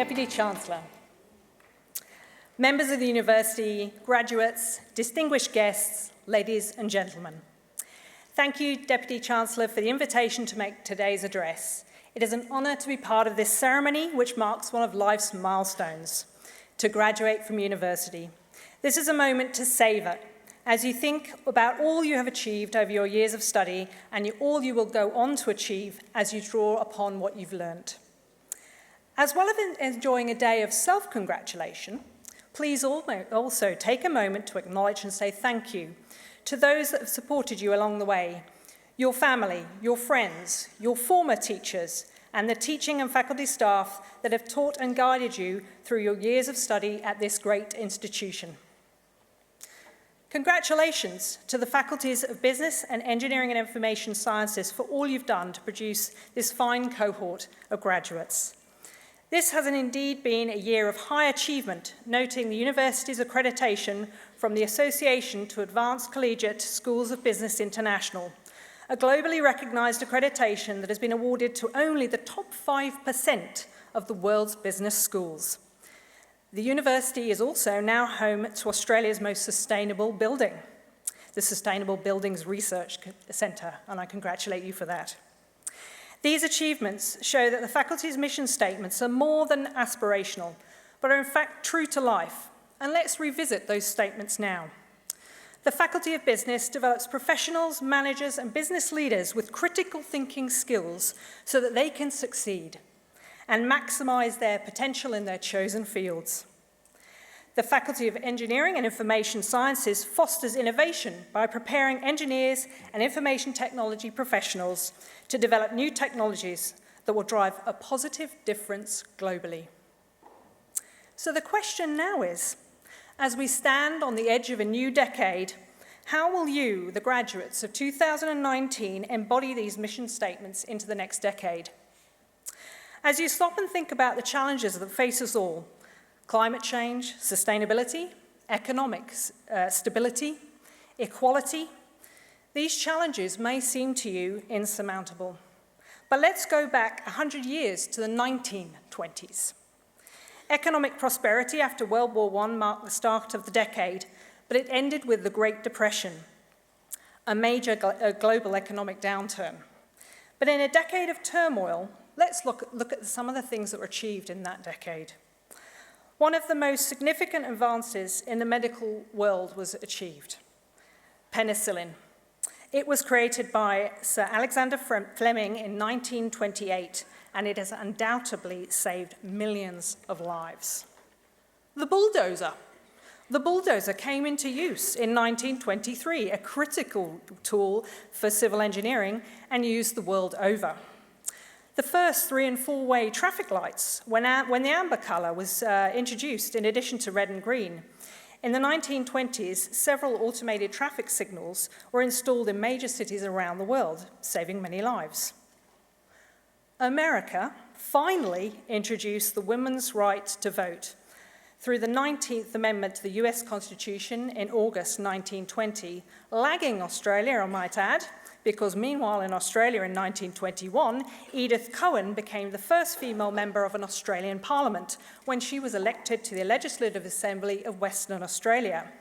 Deputy Chancellor, members of the university, graduates, distinguished guests, ladies and gentlemen. Thank you, Deputy Chancellor, for the invitation to make today's address. It is an honour to be part of this ceremony, which marks one of life's milestones, to graduate from university. This is a moment to savour as you think about all you have achieved over your years of study and all you will go on to achieve as you draw upon what you've learnt. As well as enjoying a day of self-congratulation, please also take a moment to acknowledge and say thank you to those that have supported you along the way, your family, your friends, your former teachers, and the teaching and faculty staff that have taught and guided you through your years of study at this great institution. Congratulations to the faculties of Business and Engineering and Information Sciences for all you've done to produce this fine cohort of graduates. This has indeed been a year of high achievement, noting the university's accreditation from the Association to Advanced Collegiate Schools of Business International, a globally recognised accreditation that has been awarded to only the top 5% of the world's business schools. The university is also now home to Australia's most sustainable building, the Sustainable Buildings Research Centre, and I congratulate you for that. These achievements show that the faculty's mission statements are more than aspirational, but are in fact true to life. And let's revisit those statements now. The Faculty of Business develops professionals, managers, and business leaders with critical thinking skills so that they can succeed and maximise their potential in their chosen fields. The Faculty of Engineering and Information Sciences fosters innovation by preparing engineers and information technology professionals to develop new technologies that will drive a positive difference globally. So the question now is, as we stand on the edge of a new decade, how will you, the graduates of 2019, embody these mission statements into the next decade? As you stop and think about the challenges that face us all, climate change, sustainability, economic stability, equality, these challenges may seem to you insurmountable. But let's go back 100 years to the 1920s. Economic prosperity after World War I marked the start of the decade, but it ended with the Great Depression, a major global economic downturn. But in a decade of turmoil, let's look at some of the things that were achieved in that decade. One of the most significant advances in the medical world was achieved: penicillin. It was created by Sir Alexander Fleming in 1928, and it has undoubtedly saved millions of lives. The bulldozer. The bulldozer came into use in 1923, a critical tool for civil engineering and used the world over. The first 3- and 4-way traffic lights, when the amber colour was introduced in addition to red and green. In the 1920s, several automated traffic signals were installed in major cities around the world, saving many lives. America finally introduced the women's right to vote through the 19th Amendment to the US Constitution in August 1920, lagging Australia, I might add, because meanwhile in Australia in 1921, Edith Cowan became the first female member of an Australian Parliament when she was elected to the Legislative Assembly of Western Australia.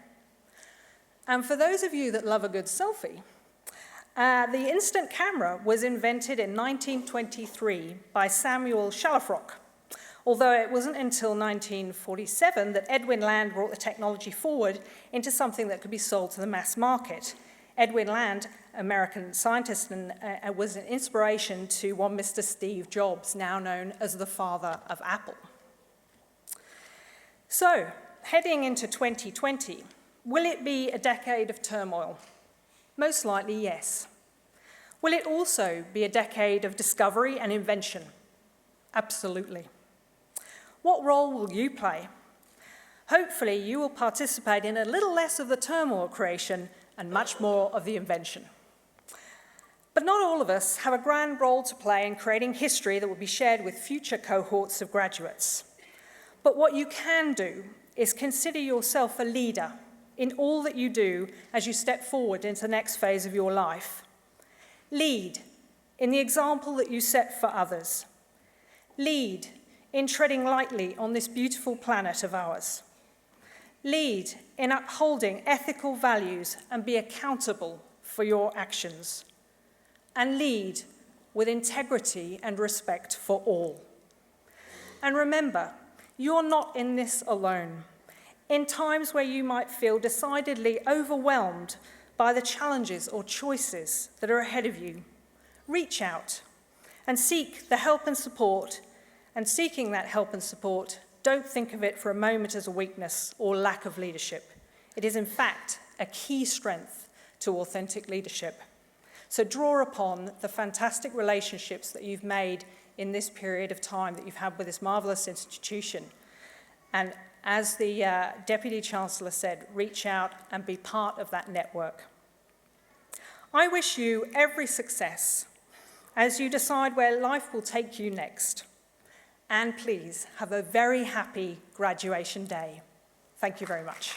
And for those of you that love a good selfie, the instant camera was invented in 1923 by Samuel Shalfrock, although it wasn't until 1947 that Edwin Land brought the technology forward into something that could be sold to the mass market. Edwin Land, American scientist, was an inspiration to one Mr. Steve Jobs, now known as the father of Apple. So, heading into 2020, will it be a decade of turmoil? Most likely, yes. Will it also be a decade of discovery and invention? Absolutely. What role will you play? Hopefully, you will participate in a little less of the turmoil creation and much more of the invention. But not all of us have a grand role to play in creating history that will be shared with future cohorts of graduates. But what you can do is consider yourself a leader in all that you do as you step forward into the next phase of your life. Lead in the example that you set for others. Lead in treading lightly on this beautiful planet of ours. Lead in upholding ethical values and be accountable for your actions. And lead with integrity and respect for all. And remember, you're not in this alone. In times where you might feel decidedly overwhelmed by the challenges or choices that are ahead of you, reach out and seek the help and support. And seeking that help and support, don't think of it for a moment as a weakness or lack of leadership. It is, in fact, a key strength to authentic leadership. So draw upon the fantastic relationships that you've made in this period of time that you've had with this marvellous institution. And as the Deputy Chancellor said, reach out and be part of that network. I wish you every success as you decide where life will take you next. And please have a very happy graduation day. Thank you very much.